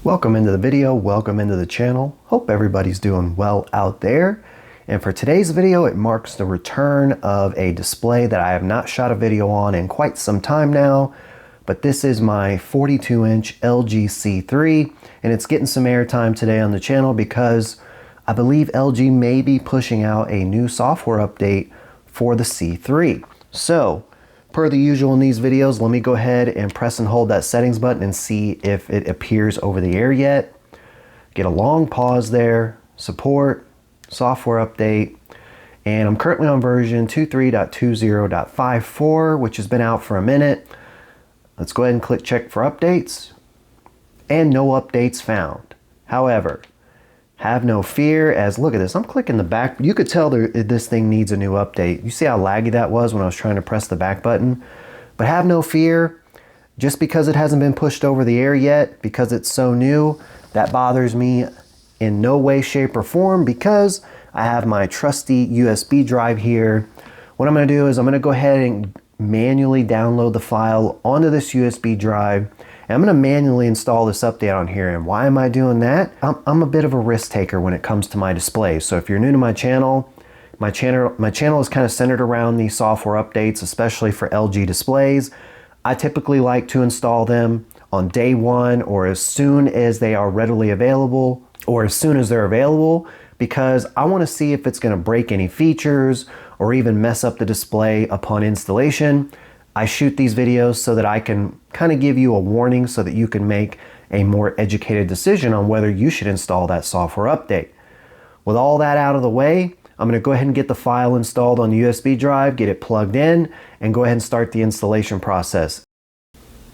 Welcome into the video, welcome into the channel. Hope everybody's doing well out there. And for today's video, it marks the return of a display that I have not shot a video on in quite some time now. But this is my 42-inch LG C3, and it's getting some airtime today on the channel because I believe LG may be pushing out a new software update for the C3. So, per the usual in these videos, let me go ahead and press and hold that settings button and see if it appears over the air yet. Get a long pause there, support, software update, and I'm currently on version 23.20.54, which has been out for a minute. Let's go ahead and click check for updates, and no updates found. However, have no fear, as look at this, I'm clicking the back. You could tell this thing needs a new update. You see how laggy that was when I was trying to press the back button? But have no fear, just because it hasn't been pushed over the air yet, because it's so new, that bothers me in no way, shape, or form, because I have my trusty USB drive here. What I'm gonna do is I'm gonna go ahead and manually download the file onto this USB drive. And I'm going to manually install this update on here. And why am I doing that? I'm a bit of a risk taker when it comes to my displays. So if you're new to my channel is kind of centered around these software updates, especially for LG displays. I typically like to install them on day one, or as soon as they are readily available, or as soon as they're available, because I want to see if it's going to break any features or even mess up the display upon installation. I shoot these videos so that I can kind of give you a warning so that you can make a more educated decision on whether you should install that software update. With all that out of the way, I'm going to go ahead and get the file installed on the USB drive, get it plugged in, and go ahead and start the installation process.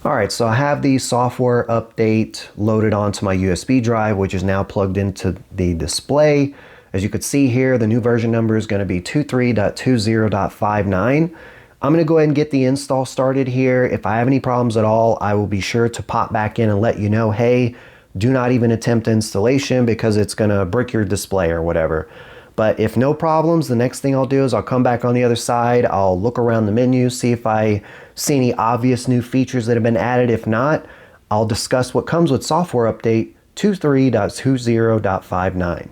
Alright, so I have the software update loaded onto my USB drive, which is now plugged into the display. As you can see here, the new version number is going to be 23.20.59. I'm going to go ahead and get the install started here. If I have any problems at all, I will be sure to pop back in and let you know, hey, do not even attempt installation because it's going to brick your display or whatever. But if no problems, the next thing I'll do is I'll come back on the other side. I'll look around the menu, see if I see any obvious new features that have been added. If not, I'll discuss what comes with software update 23.20.59.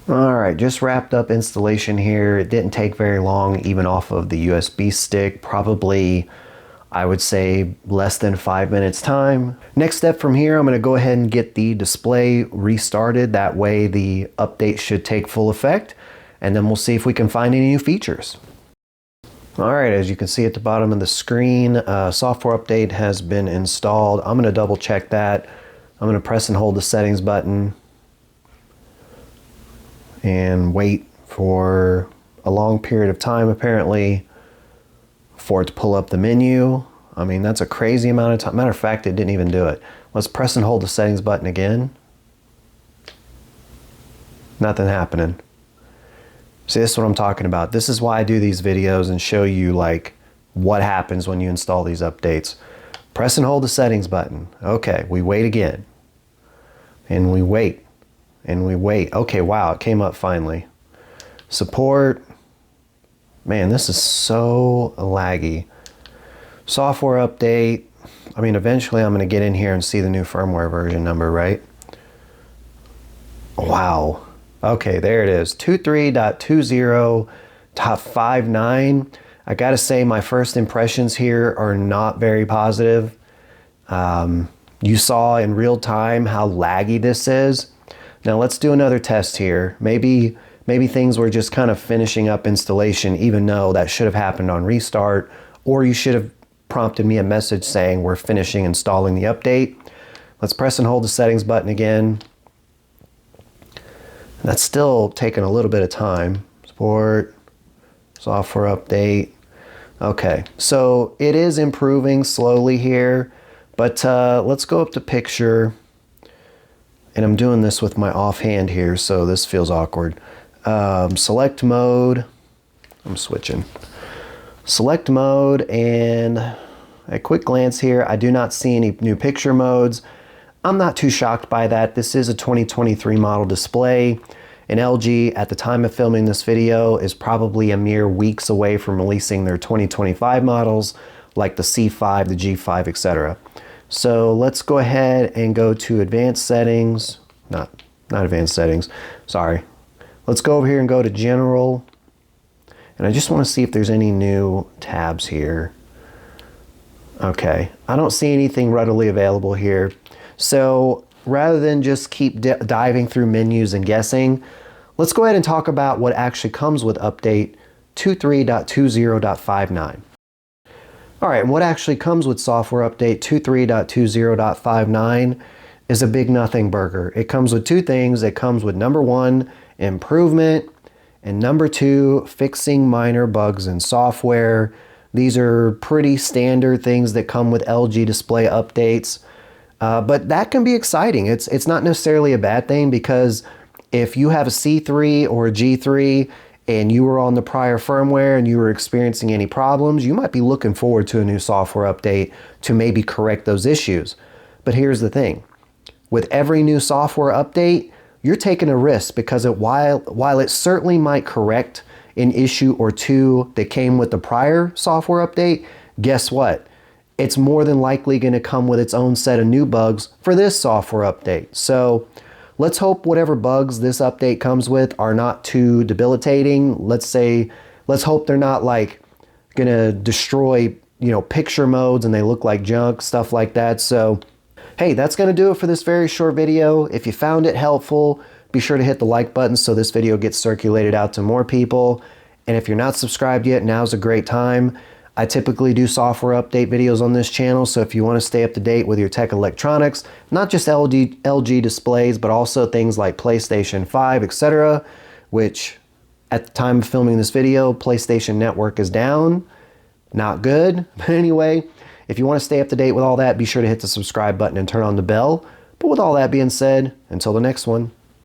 Alright, just wrapped up installation here. It didn't take very long, even off of the USB stick. Probably, I would say, less than 5 minutes time. Next step from here, I'm going to go ahead and get the display restarted. That way the update should take full effect. And then we'll see if we can find any new features. Alright, as you can see at the bottom of the screen, software update has been installed. I'm going to double check that. I'm going to press and hold the settings button and wait for a long period of time, apparently, for it to pull up the menu. I mean, that's a crazy amount of time. Matter of fact, it didn't even do it. Let's press and hold the settings button again. Nothing happening. See, this is what I'm talking about. This is why I do these videos and show you like what happens when you install these updates. Press and hold the settings button. Okay, we wait again. And we wait. And we wait. Okay, wow, it came up finally. Support. Man, this is so laggy. Software update. I mean, eventually I'm going to get in here and see the new firmware version number, right? Wow. Okay, there it is. 23.20.59. I got to say, my first impressions here are not very positive. You saw in real time how laggy this is. Now let's do another test here. Maybe things were just kind of finishing up installation, even though that should have happened on restart, or you should have prompted me a message saying we're finishing installing the update. Let's press and hold the settings button again. That's still taking a little bit of time. Support, software update. Okay, so it is improving slowly here, but let's go up to picture. And I'm doing this with my offhand here, so this feels awkward. Select mode. I'm switching. Select mode, and a quick glance here, I do not see any new picture modes. I'm not too shocked by that. This is a 2023 model display, and LG, at the time of filming this video, is probably a mere weeks away from releasing their 2025 models, like the C5, the G5, etc. So let's go ahead and go to advanced settings. Not advanced settings, sorry. Let's go over here and go to general. And I just want to see if there's any new tabs here. Okay, I don't see anything readily available here. So rather than just keep diving through menus and guessing, let's go ahead and talk about what actually comes with update 23.20.59. All right, and what actually comes with software update 23.20.59 is a big nothing burger. It comes with two things. It comes with number one, improvement, and number two, fixing minor bugs in software. These are pretty standard things that come with LG display updates, but that can be exciting. It's not necessarily a bad thing, because if you have a C3 or a G3 and you were on the prior firmware and you were experiencing any problems, you might be looking forward to a new software update to maybe correct those issues. But here's the thing. With every new software update, you're taking a risk, because while it certainly might correct an issue or two that came with the prior software update, guess what? It's more than likely going to come with its own set of new bugs for this software update. So let's hope whatever bugs this update comes with are not too debilitating. Let's hope they're not like going to destroy, picture modes and they look like junk, stuff like that. So hey, that's going to do it for this very short video. If you found it helpful, be sure to hit the like button so this video gets circulated out to more people. And if you're not subscribed yet, now's a great time. I typically do software update videos on this channel, so if you want to stay up to date with your tech electronics, not just LG displays, but also things like PlayStation 5, etc., which at the time of filming this video, PlayStation Network is down. Not good. But anyway, if you want to stay up to date with all that, be sure to hit the subscribe button and turn on the bell. But with all that being said, until the next one,